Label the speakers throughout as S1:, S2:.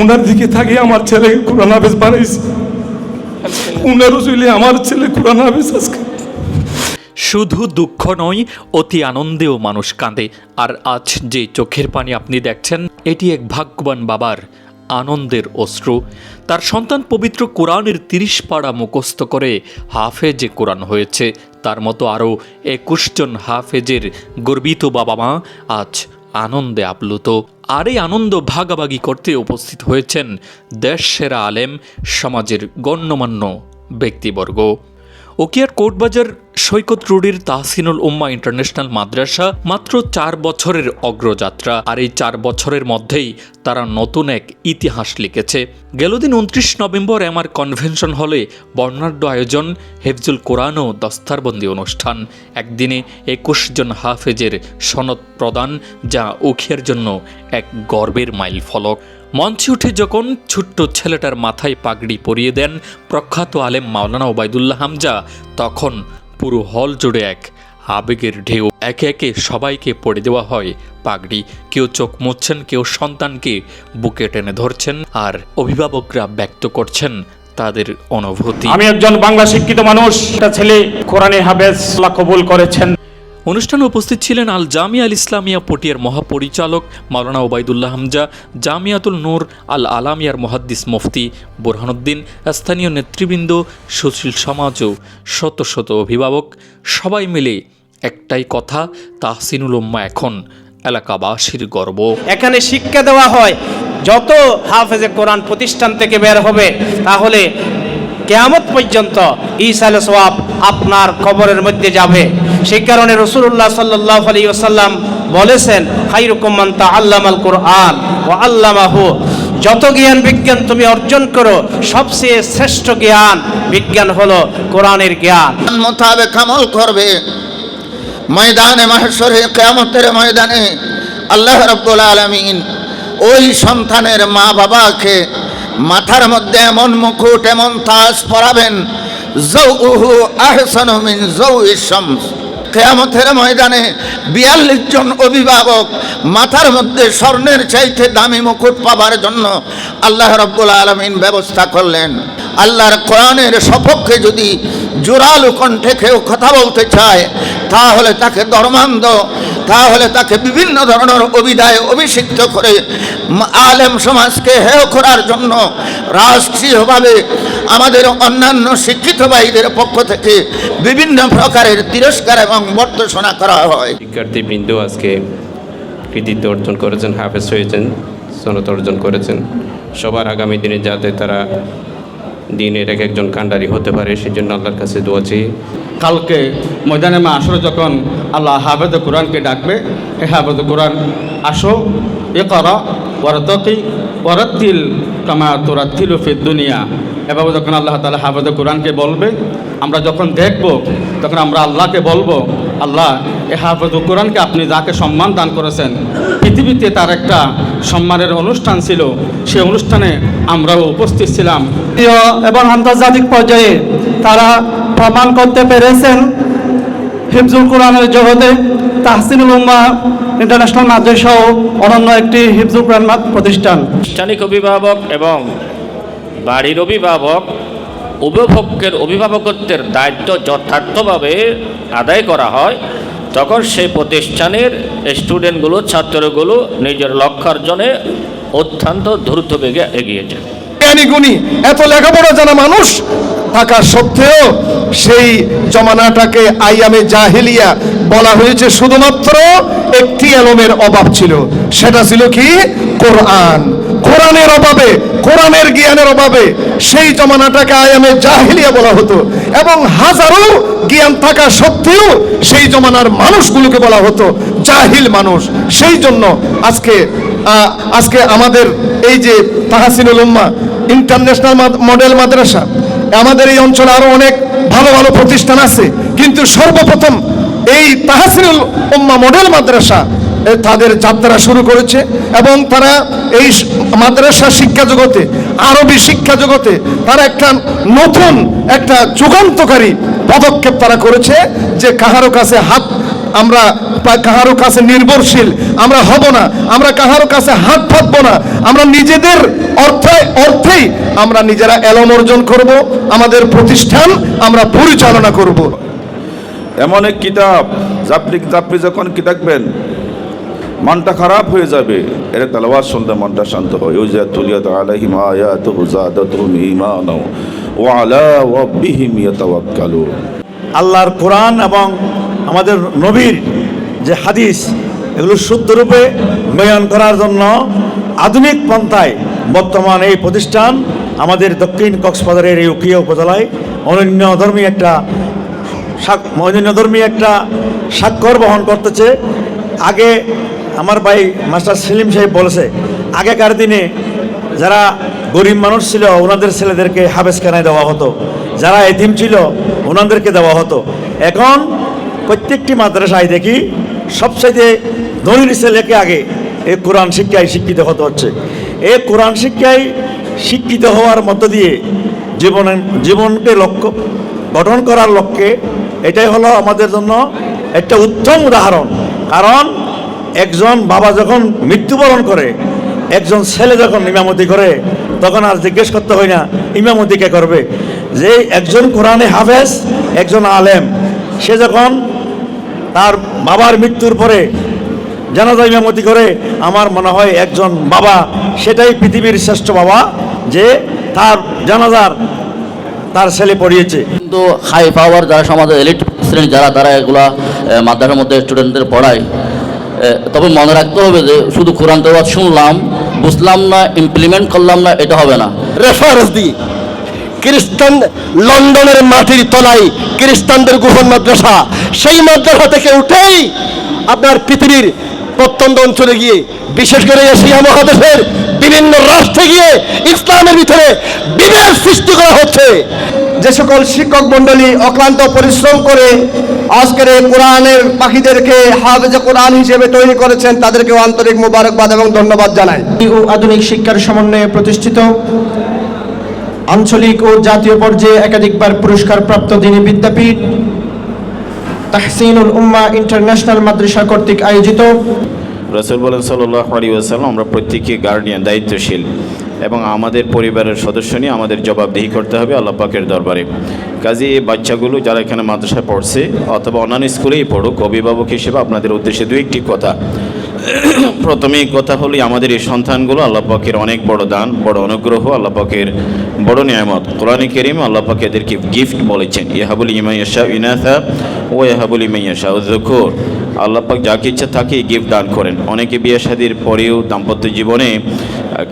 S1: উনার দিকে থাকে আমার ছেলে কোরআন হাফেজ বানাইছে, উনার রসুলে আমার ছেলে কোরআন হাফেজ আজকে।
S2: শুধু দুঃখ নয়, অতি আনন্দেও মানুষ কাঁদে। আর আজ যে চোখের পানি আপনি দেখছেন, এটি এক ভাগ্যবান বাবার আনন্দের অশ্রু। তার সন্তান পবিত্র কোরআনের 30 পারা মুখস্থ করে হাফেজে কোরআন হয়েছে। তার মতো আরও 21 জন হাফেজের গর্বিত বাবা মা আজ আনন্দে আপ্লুত। আর এই আনন্দ ভাগাভাগি করতে উপস্থিত হয়েছেন দেশ সেরা আলেম, সমাজের গণ্যমান্য ব্যক্তিবর্গ। উখিয়ার কোর্টবাজার সৈকত রোডের তাহসিনুল উম্মাহ ইন্টারন্যাশনাল মাদ্রাসা মাত্র 4 বছরের অগ্রযাত্রা। আর এই 4 বছরের মধ্যেই তারা নতুন এক ইতিহাস লিখেছে। গেলদিন 29 নভেম্বর এমআর কনভেনশন হলে বর্ণাঢ্য আয়োজন, হেফজুল কোরআন ও দস্তারবন্দি অনুষ্ঠান। একদিনে 21 জন হাফেজের সনদ প্রদান, যা উখিয়ার জন্য এক গর্বের মাইল ফলক। মঞ্চে উঠে যখন ছোট্ট ছেলেটার মাথায় পাগড়ি পরিয়ে দেন প্রখ্যাত আলেম মাওলানা ওবায়দুল্লাহ হামজা, তখন পুরো হল জুড়ে এক আবেগের ঢেউ। একে একে সবাইকে পড়ে দেওয়া হয় পাগড়ি। কেউ চোখ মুছছেন, কেউ সন্তানকে বুকে টেনে ধরছেন, আর অভিভাবকরা ব্যক্ত করছেন তাদের অনুভূতি।
S3: আমি একজন বাংলা শিক্ষিত মানুষ, একটা ছেলে কোরআনে হাফেজ আল্লাহ কবুল করেছেন।
S2: অনুষ্ঠানে উপস্থিত ছিলেন আল জামিয়া আল ইসলামিয়া পটিয়ার মহাপরিচালক মাওলানা ওবায়দুল্লাহ হামজা, জামিয়াতুল নূর আল আলামিয়ার মুহাদ্দিস মুফতি বুরহানুদ্দিন, স্থানীয় নেতৃবৃন্দ, সুশীল সমাজ ও শত শত অভিভাবক। সবাই মিলে একটাই কথা, তাহসিনুল উম্মাহ এখন এলাকাবাসীর গর্ব।
S4: এখানে শিক্ষা দেওয়া হয়, যত হাফেজে কোরআন প্রতিষ্ঠান থেকে বের হবে, তাহলে কিয়ামত পর্যন্ত ঈসাল সওয়াব আপনার কবরের মধ্যে যাবে। সেই কারণে রাসূলুল্লাহ সাল্লাল্লাহু আলাইহি ওয়াসাল্লাম বলেছেন, খায়রুকুম মান তাআল্লামাল কুরআন ওয়া আল্লামাহু। যত জ্ঞান বিজ্ঞান তুমি অর্জন করো, সবচেয়ে শ্রেষ্ঠ জ্ঞান বিজ্ঞান হলো কোরআনের জ্ঞান।
S5: মোতাবেক আমল করবে, ময়দানে মাহশরে কিয়ামতের ময়দানে আল্লাহ রাব্বুল আলামিন ওই সন্তানের মা বাবাকে মাথার মধ্যে এমন মুকুট, এমন তাজ পরাবেন, যাউহু আহসানু মিন যাউইশ শামস। কিয়ামতের ময়দানে 42 জন অভিভাবক মাথার মধ্যে স্বর্ণের চাইতে দামি মুকুট পাবার জন্য আল্লাহ রাব্বুল আলামিন ব্যবস্থা করলেন। আল্লাহর কোরআনের সপক্ষে যদি জোরালো কণ্ঠে কেউ কথা বলতে চায়, তাহলে তাকে ধর্মান্ধ, তাহলে তাকে বিভিন্ন ধরনের অভিধায় অভিষিক্ত করে আলেম সমাজকে হেয় করার জন্য রাষ্ট্রীয়ভাবে আমাদের অন্যান্য শিক্ষিত ভাইদের পক্ষ থেকে বিভিন্ন প্রকারের তিরস্কার এবং বর্তসনা করা হয়।
S6: শিক্ষার্থীবৃন্দ আজকে কৃতিত্ব অর্জন করেছেন, হাফেজ হয়েছেন, সনদ অর্জন করেছেন। সবার আগামী দিনে যাতে তারা দিনের এক একজন কান্ডারি হতে পারে, সেই জন্য আল্লাহর কাছে দোয়া চাই।
S3: কালকে ময়দানে মাহশরে যখন আল্লাহ হাফেজে কোরআনকে ডাকবে, হে হাফেজে কোরআন আসো, ইকরা ওয়ারতাকি ওয়ারাত্তিল কামা তুরাত্তিলু ফিদ দুনিয়া। এভাবে যখন আল্লাহ তাআলা হাফেজে কোরআনকে বলবে, আমরা যখন দেখব, তখন আমরা আল্লাহকে বলবো, আল্লাহ এ হাফেজে কোরআনকে আপনি যাকে সম্মান দান করেছেন, পৃথিবীতে তার একটা সম্মানের অনুষ্ঠান ছিল, সেই অনুষ্ঠানে আমরাও উপস্থিত ছিলাম।
S7: এবং আন্তর্জাতিক পর্যায়ে তারা প্রমাণ করতে পেরেছেন হিফজুল কোরআনের জগতে তাহসিনুল উম্মাহ ইন্টারন্যাশনাল মাদ্রাসাও অনন্য একটি হিফজুল কোরআন প্রতিষ্ঠান।
S8: আনুষ্ঠানিক অভিভাবক এবং বাড়ির অভিভাবক অভিভাবকত্বের দায়িত্ব যথার্থভাবে আদায় করা হয়, তখন সেই প্রতিষ্ঠানের স্টুডেন্টগুলো, ছাত্রগুলো নিজের লক্ষ্য অর্জনে অত্যন্ত দ্রুত বেগে এগিয়ে যায়।
S1: জ্ঞানী গুণী এত লেখাপড়া জানা মানুষ থাকা সত্ত্বেও সেই জমানাটাকে আইয়ামে জাহিলিয়া বলা হয়েছে, শুধুমাত্র একটি এলমের অভাব ছিল। সেটা ছিল কি? কোরআন। কোরআনের অভাবে, কোরআনের জ্ঞানের অভাবে সেই জমানাটাকে আইয়ামে জাহিলিয়া বলা হতো। এবং হাজারো জ্ঞান থাকা সত্ত্বেও সেই জমানার মানুষগুলোকে বলা হতো জাহিল মানুষ। সেই জন্য আজকে আমাদের এই যে তাহসিনুল উম্মাহ ইন্টারন্যাশনাল মডেল মাদ্রাসা, আমাদের এই অঞ্চলে আরো অনেক ভালো ভালো প্রতিষ্ঠান আছে, কিন্তু সর্বপ্রথম এই তাহসিনুল উম্মাহ মডেল মাদ্রাসা তাদের যাত্রা শুরু করেছে। এবং তারা এই মাদ্রাসা শিক্ষা জগতে, আরবি শিক্ষা জগতে তারা একটা নতুন, একটা যুগান্তকারী পদক্ষেপ তারা করেছে, যে কাহারো কাছে হাত আমরা কাহারো কাছে নির্ভরশীল আমরা হব না, আমরা কাহারো কাছে হাত পাতবো না, আমরা নিজেদের অর্থেই আমরা নিজেরা এলম অর্জন করব, আমাদের প্রতিষ্ঠান আমরা পরিচালনা করব।
S9: এমন এক কিতাব আপনি যখন কি দেখবেন মনটা খারাপ হয়ে যাবে, এর তেলাওয়াত শুনতে মনটা শান্ত হয়। ওই যে তুলিয়াত আলাইহিম আয়াতুহু যাদাতুহুম ঈমানা ওয়া আলা রাব্বিহিম ইয়াতাওয়াক্কালুন।
S10: আল্লাহর কোরআন এবং আমাদের নবীর যে হাদিস, এগুলো শুদ্ধরূপে বয়ান করার জন্য আধুনিক পন্থায় বর্তমান এই প্রতিষ্ঠান আমাদের দক্ষিণ কক্সবাজারের এই উকিয়া উপজেলায় অনন্যধর্মী একটা স্বাক্ষর বহন করতেছে। আগে আমার ভাই মাস্টার সেলিম সাহেব বলেছে, আগেকার দিনে যারা গরিব মানুষ ছিল ওনাদের ছেলেদেরকে হাফেজখানায় দেওয়া হতো, যারা এতিম ছিল ওনাদেরকে দেওয়া হতো। এখন প্রত্যেকটি মাদ্রাসায় দেখি সবচাইতে ধনীর ছেলেকে আগে এই কোরআন শিক্ষায় শিক্ষিত হতে হচ্ছে। এই কোরআন শিক্ষায় শিক্ষিত হওয়ার মধ্য দিয়ে জীবনকে লক্ষ্য গঠন করার লক্ষ্যে এটাই হলো আমাদের জন্য একটা উত্তম উদাহরণ। কারণ একজন বাবা যখন মৃত্যুবরণ করে, একজন ছেলে যখন ইমামতি করে, তখন আর জিজ্ঞেস করতে হয় না ইমামতি কে করবে। যে একজন কোরআনে হাফেজ, একজন আলেম, সে যখন তার বাবার মৃত্যুর পরে জানাজা ইমামতি করে, আমার মনে হয় একজন বাবা সেটাই পৃথিবীর শ্রেষ্ঠ বাবা, যে তার জানাজার তার ছেলে পড়িয়েছে।
S11: কিন্তু হাই পাওয়ার যারা সমাজের এলিট শ্রেণী যারা, তারা এগুলা মাদ্রাসার মধ্যে স্টুডেন্টদের পড়ায়। তবে মনে রাখতে হবে যে শুধু কোরআন তেলাওয়াত শুনলাম, বুঝলাম না, ইমপ্লিমেন্ট করলাম না, এটা হবে না।
S1: রেফারেন্স দিই, খ্রিস্টান লন্ডনের মাটির তলায় খ্রিস্টানদের গোপন মাদ্রাসা, সেই মাদ্রাসা থেকে উঠেই আপনার পৃথিবীর প্রত্যন্ত অঞ্চলে গিয়ে, বিশেষ করে এশিয়া মহাদেশের বিভিন্ন রাষ্ট্রে গিয়ে ইসলামের ভিতরে বিভেদ সৃষ্টি করা হচ্ছে। যে সকল শিক্ষক মণ্ডলী অক্লান্ত পরিশ্রম করে আজকের এই কোরআনের পাখিদেরকে হাফেজে কোরআন হিসেবে তৈরি করেছেন, তাদেরকেও আন্তরিক মোবারকবাদ এবং ধন্যবাদ জানাই।
S12: আধুনিক শিক্ষার সমন্বয়ে প্রতিষ্ঠিত আঞ্চলিক ও জাতীয় পর্যায়ে একাধিকবার পুরস্কারপ্রাপ্ত দ্বীনি বিদ্যাপীঠ তাহসিনুল উম্মাহ ইন্টারন্যাশনাল মাদ্রাসা কর্তৃক আয়োজিত।
S6: রাসূল বলেন সাল্লাল্লাহু আলাইহি ওয়াসাল্লাম, আমরা প্রত্যেককে গার্ডিয়ান, দায়িত্বশীল, এবং আমাদের পরিবারের সদস্য নিয়ে আমাদের জবাবদিহি করতে হবে আল্লাহ পাকের দরবারে। কাজে এই বাচ্চাগুলো যারা এখানে মাদ্রাসায় পড়ছে অথবা অন্যান্য স্কুলেই পড়ুক, অভিভাবক হিসেবে আপনাদের উদ্দেশ্যে দু একটি কথা। প্রথমেই কথা হলো, আমাদের এই সন্তানগুলো আল্লাহ পাকের অনেক বড় দান, বড় অনুগ্রহ, আল্লাহ পাকের বড় নিয়ামত। কোরআনে কারীমে আল্লাহ পাক এদেরকে গিফট বলেছেন, ইয়াহাবুল লিমান ইয়াশাউ ইনাসা ওয়া ইয়াহাবুল লিমান ইয়াশাউ যুকুর। আল্লাহ পাক যাকে ইচ্ছা তাকে গিফট দান করেন। অনেকে বিয়ে শাদীর পরেও দাম্পত্য জীবনে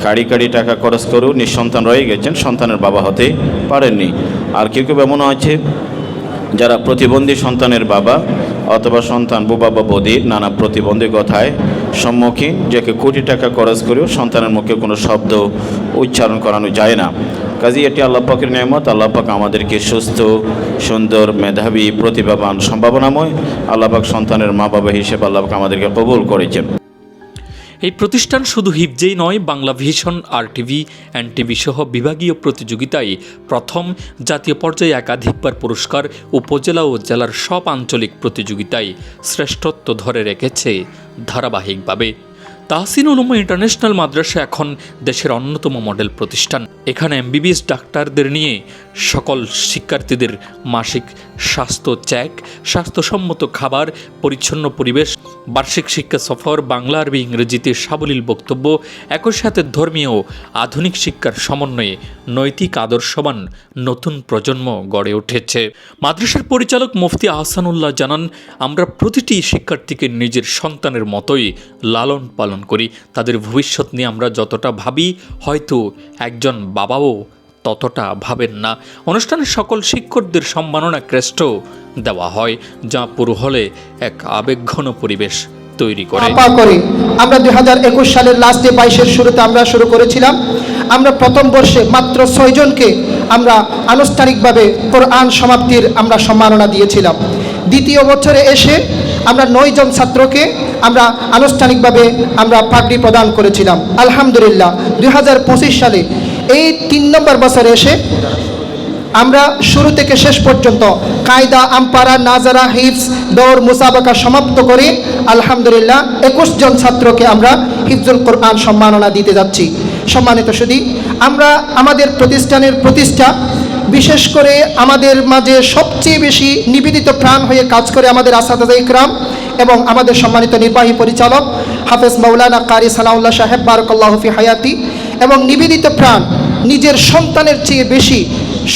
S6: কাড়ি কাড়ি টাকা খরচ করেও নিঃসন্তান রয়ে গেছেন, সন্তানের বাবা হতে পারেননি। আর কেউ কেউ এমনও আছে যারা প্রতিবন্ধী সন্তানের বাবা অথবা সন্তান বোবা বা বধির নানা প্রতিবন্ধকতায় সম্মুখীন, যাকে কোটি টাকা খরচ করেও সন্তানের মুখে কোনো শব্দ উচ্চারণ করানো যায় না। কাজেই এটি আল্লাহ পাকের নিয়ামত। আল্লাহ পাক আমাদেরকে সুস্থ, সুন্দর, মেধাবী, প্রতিভাবান, সম্ভাবনাময় আল্লাহ পাক সন্তানের মা বাবা হিসেবে আল্লাহ পাক আমাদেরকে কবুল করেছেন।
S2: এই প্রতিষ্ঠান শুধু হিফজেই নয়, বাংলা ভিশন, RTV, NTV সহ বিভাগীয় প্রতিযোগিতায় প্রথম, জাতীয় পর্যায়ে একাধিকবার পুরস্কার, উপজেলা ও জেলার সব আঞ্চলিক প্রতিযোগিতায় শ্রেষ্ঠত্ব ধরে রেখেছে ধারাবাহিকভাবে। তাহসিনুল উম্মাহ ইন্টারন্যাশনাল মাদ্রাসা এখন দেশের অন্যতম মডেল প্রতিষ্ঠান। এখানে MBBS ডাক্তারদের নিয়ে সকল শিক্ষার্থীদের মাসিক স্বাস্থ্য চেক, স্বাস্থ্যসম্মত খাবার, পরিচ্ছন্ন পরিবেশ, বার্ষিক শিক্ষা সফর, বাংলা, আরবি, ইংরেজিতে সাবলীল বক্তব্য, একই সাথে ধর্মীয় আধুনিক শিক্ষার সমন্বয়ে নৈতিক আদর্শবান নতুন প্রজন্ম গড়ে উঠেছে। মাদ্রাসার পরিচালক মুফতি আহসানুল্লাহ জানান, আমরা প্রতিটি শিক্ষার্থীকে নিজের সন্তানের মতোই লালন পালন করি। তাদের ভবিষ্যৎ নিয়ে আমরা যতটা ভাবি, হয়তো একজন বাবাও ততটা ভাবেন না। অনুষ্ঠানে সকল শিক্ষকদের সম্মাননা ক্রেস্ট দেওয়া হয়, যা পুরো হলে এক আবেগঘন পরিবেশ তৈরি করে।
S12: আমরা 2021 সালের লাস্টে 22-এর শুরুতে আমরা শুরু করেছিলাম। আমরা প্রথম বর্ষে মাত্র 6 জনকে আমরা আনুষ্ঠানিকভাবে কোরআন সমাপ্তির আমরা সম্মাননা দিয়েছিলাম। দ্বিতীয় বছরে এসে আমরা 9 জন ছাত্রকে আমরা আনুষ্ঠানিকভাবে আমরা পাগড়ি প্রদান করেছিলাম। আলহামদুলিল্লাহ 2025 সালে এই 3 নম্বর বছরে এসে আমরা শুরু থেকে শেষ পর্যন্ত কায়দা, আম্পারা, নাজারা, হিফজ, দৌড়, মুসাবাকা সমাপ্ত করে আলহামদুলিল্লাহ 21 জন ছাত্রকে আমরা হিফজুল কোরআন সম্মাননা দিতে যাচ্ছি। সম্মানিত সুধী, আমরা আমাদের প্রতিষ্ঠানের প্রতিষ্ঠা, বিশেষ করে আমাদের মাঝে সবচেয়ে বেশি নিবেদিত প্রাণ হয়ে কাজ করে আমাদের আসাদায়ে ইকরাম এবং আমাদের সম্মানিত নির্বাহী পরিচালক হাফেজ মাওলানা কারি সানাউল্লাহ সাহেব বারাকাল্লাহু ফি হায়াতি, এবং নিবেদিত প্রাণ নিজের সন্তানের চেয়ে বেশি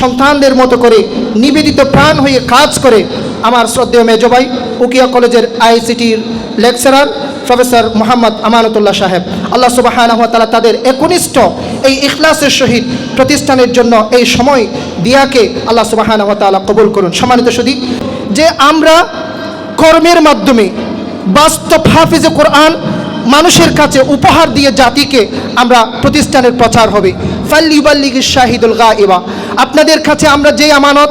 S12: সন্তানদের মতো করে নিবেদিত প্রাণ হয়ে কাজ করে আমার শ্রদ্ধেয় মেজো ভাই উকিয়া কলেজের আইসিটির লেকচারার প্রফেসর মোহাম্মদ আমানতুল্লাহ সাহেব, আল্লাহ সুবহানাহু ওয়া তাআলা তাদের একনিষ্ঠ এই ইখলাসের সহিত প্রতিষ্ঠানের জন্য এই সময় দিয়াকে আল্লাহ সুবহানাহু ওয়া তাআলা কবুল করুন। সম্মানিত সুধী, যে আমরা কর্মের মাধ্যমে বাস্তব হাফিজে কোরআন মানুষের কাছে উপহার দিয়ে জাতিকে আমরা প্রতিষ্ঠানের প্রচার হবে। ফাল্লিউবাল্লিগিশ শাহিদুল গায়বা, আপনাদের কাছে আমরা যে আমানত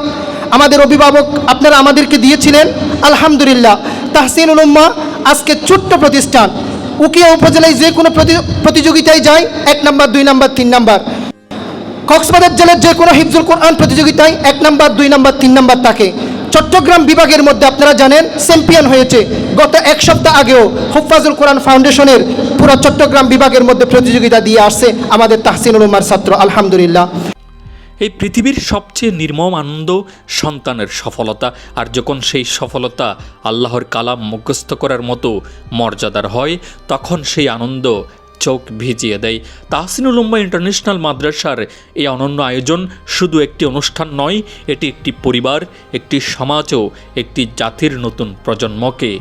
S12: আমাদের অভিভাবক আপনারা আমাদেরকে দিয়েছিলেন, আলহামদুলিল্লাহ তাহসিনুল উম্মাহ আজকে ছোট্ট প্রতিষ্ঠান, উকিয়া উপজেলায় যে কোনো প্রতিযোগিতায় যায় 1 নাম্বার 2 নাম্বার 3 নাম্বার, কক্সবাজার জেলার যে কোনো হিফজুল কোরআন প্রতিযোগিতায় 1 নাম্বার 2 নাম্বার 3 নাম্বার থাকে। চট্টগ্রাম বিভাগের মধ্যে আপনারা জানেন চ্যাম্পিয়ন হয়েছে গত 1 সপ্তাহ আগেও হুফাজুল কোরআন ফাউন্ডেশনের পুরো চট্টগ্রাম বিভাগের মধ্যে প্রতিযোগিতা দিয়ে আসছে আমাদের তাহসিনুল উম্মার ছাত্র, আলহামদুলিল্লাহ।
S2: এই পৃথিবীর সবচেয়ে নির্মম আনন্দ সন্তানের সফলতা, আর যখন সেই সফলতা আল্লাহর কালাম মুখস্থ করার মতো মর্যাদার হয় তখন সেই আনন্দ চোখ ভিজিয়ে দেয়। তাহসিনুল উম্মাহ ইন্টারন্যাশনাল মাদ্রাসার এই অনন্য আয়োজন শুধু একটি অনুষ্ঠান নয়, এটি একটি পরিবার, একটি সমাজ ও একটি জাতির নতুন প্রজন্মকে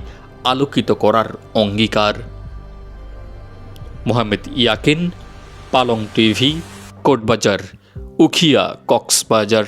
S2: আলোকিত করার অঙ্গীকার। মোহাম্মদ ইয়াকিন, পালং টিভি, কোটবাজার, উখিয়া, কক্সবাজার।